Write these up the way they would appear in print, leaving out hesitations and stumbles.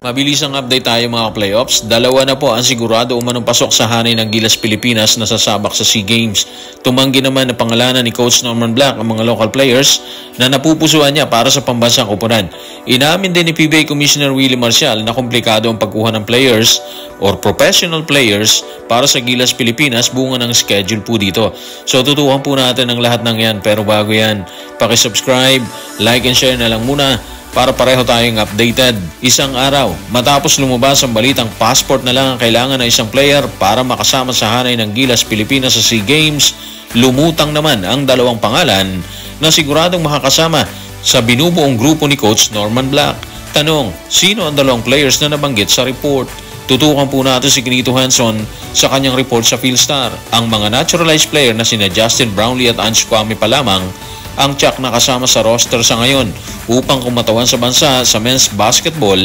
Mabilis ang update tayo mga playoffs. Dalawa na po ang sigurado umanong pasok sa hanay ng Gilas Pilipinas na sasabak sa SEA Games. Tumanggi naman na pangalanan ni Coach Norman Black ang mga local players na napupusuan niya para sa pambansang koponan. Inamin din ni PBA Commissioner Willie Marcial na komplikado ang pagkuha ng players or professional players para sa Gilas Pilipinas bunga ng schedule po dito. So tutukan po natin ang lahat ng yan, pero bago yan, paki-subscribe, like and share na lang muna para pareho tayong updated. Isang araw matapos lumabas ang balitang passport na lang ang kailangan ng isang player para makasama sa hanay ng Gilas Pilipinas sa SEA Games, lumutang naman ang dalawang pangalan na siguradong makakasama sa binubuong grupo ni Coach Norman Black. Tanong, sino ang dalawang players na nabanggit sa report? Tutukan po natin si Kinito Henson sa kanyang report sa Philstar. Ang mga naturalized player na sina Justin Brownlee at Ange Kwame pa lamang ang tiyak na kasama sa roster sa ngayon upang kumatawan sa bansa sa men's basketball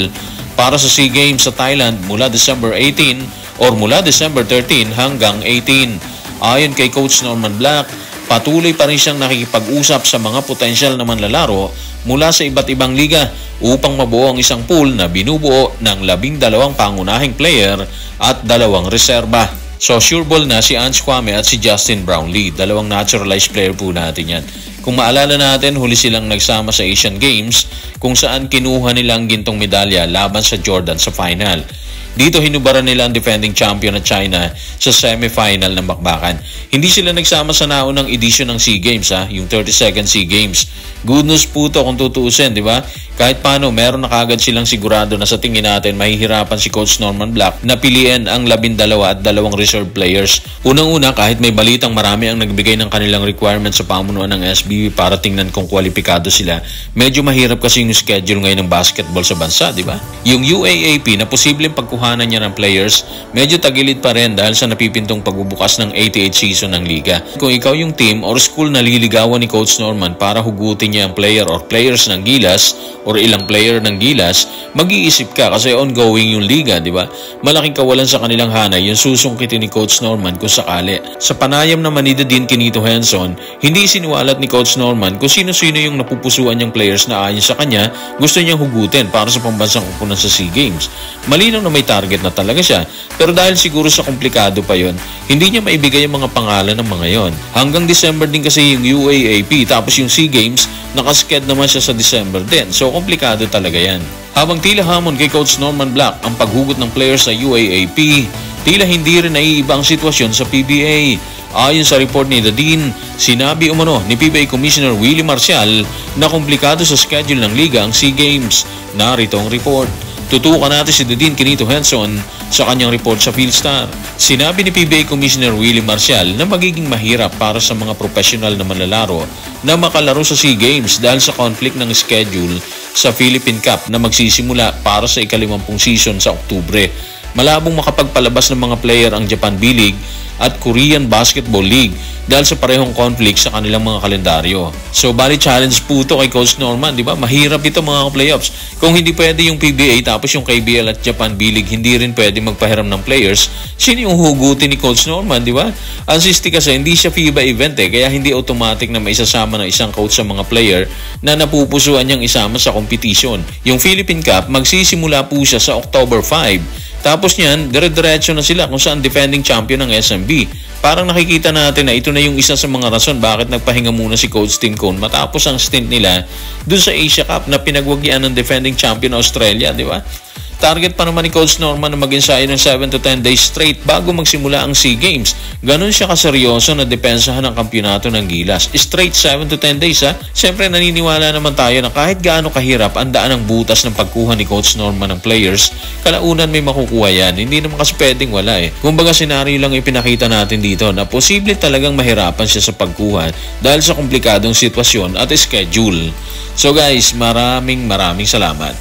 para sa SEA Games sa Thailand mula December 18 or mula December 13 hanggang 18. Ayon kay Coach Norman Black, patuloy pa rin siyang nakikipag-usap sa mga potensyal na manlalaro mula sa iba't ibang liga upang mabuo ang isang pool na binubuo ng 12 pangunahing player at 2 reserba. So sure ball na si Ange Kwame at si Justin Brownlee, dalawang naturalized player po natin yan. Kung maalala natin, huli silang nagsama sa Asian Games kung saan kinuha nilang gintong medalya laban sa Jordan sa final. Dito hinubaran nila ang defending champion na China sa semifinal ng bakbakan. Hindi sila nagsama sa naunang edisyon ng SEA Games, yung 32nd SEA Games. Good news po to kung tutuusin, di ba? Kahit paano, meron na kagad silang sigurado na sa tingin natin mahihirapan si Coach Norman Black na piliin ang 12 at 2 reserve players. Unang-una, kahit may balitang marami ang nagbigay ng kanilang requirements sa pamunuan ng SBB para tingnan kung kwalipikado sila, medyo mahirap kasi yung schedule ngayon ng basketball sa bansa, di ba? Yung UAAP na posibleng pagkuhanan niya ng players, medyo tagilid pa rin dahil sa napipintong pagbubukas ng 88 season ng liga. Kung ikaw yung team or school na liligawan ni Coach Norman para hugutin niya ang player or players ng Gilas or ilang player ng Gilas, mag-iisip ka kasi ongoing yung liga, di ba? Malaking kawalan sa kanilang hanay yung susungkitin ni Coach Norman kung sakali. Sa panayam naman ni Dean Kinito Henson, hindi sinuwalat ni Coach Norman kung sino-sino yung napupusuan niyang players na ayon sa kanya gusto niyang hugutin para sa pambansang koponan sa SEA Games. Malinaw na may target na talaga siya, pero dahil siguro sa komplikado pa yon, hindi niya maibigay yung mga pangalan ng mga yon. Hanggang December din kasi yung UAAP, tapos yung SEA Games, nakasked naman siya sa December din. So komplikado talaga yan. Habang tila hamon kay Coach Norman Black ang paghugot ng players sa UAAP, tila hindi rin naiiba ang sitwasyon sa PBA. Ayon sa report ni Dean, sinabi umano ni PBA Commissioner Willie Marcial na komplikado sa schedule ng liga ang SEA Games. Narito ang report. Tutukan natin si Dean Kinito Henson sa kanyang report sa Philstar. Sinabi ni PBA Commissioner Willie Marcial na magiging mahirap para sa mga profesional na manlalaro na makalaro sa SEA Games dahil sa conflict ng schedule sa Philippine Cup na magsisimula para sa ika-50 season sa Oktubre. Malabong makapagpalabas ng mga player ang Japan B-League at Korean Basketball League dahil sa parehong conflict sa kanilang mga kalendaryo. So, bali challenge po ito kay Coach Norman, di ba? Mahirap ito mga playoffs. Kung hindi pwede yung PBA tapos yung KBL at Japan B-League hindi rin pwede magpahiram ng players, sino yung hugutin ni Coach Norman, di ba? Ang sisti kasi hindi siya FIBA event kaya hindi automatic na maisasama ng isang coach sa mga player na napupusuan niyang isama sa competition. Yung Philippine Cup, magsisimula po siya sa October 5. Tapos niyan, dire-diretso na sila kung saan defending champion ng SMB. Parang nakikita natin na ito na yung isa sa mga rason bakit nagpahinga muna si Coach Tim Cone matapos ang stint nila dun sa Asia Cup na pinagwagyan ng defending champion Australia, di ba? Target pa naman ni Coach Norman na mag-ensayo ng 7 to 10 days straight bago magsimula ang SEA Games. Ganon siya kaseryoso na depensahan ng kampyonato ng Gilas. Straight 7 to 10 days ha. Siyempre naniniwala naman tayo na kahit gaano kahirap ang daan ng butas ng pagkuha ni Coach Norman ng players, kalaunan may makukuha yan. Hindi naman kasi pwedeng wala Kumbaga senaryo lang ipinakita natin dito na posible talagang mahirapan siya sa pagkuha dahil sa komplikadong sitwasyon at schedule. So guys, maraming salamat.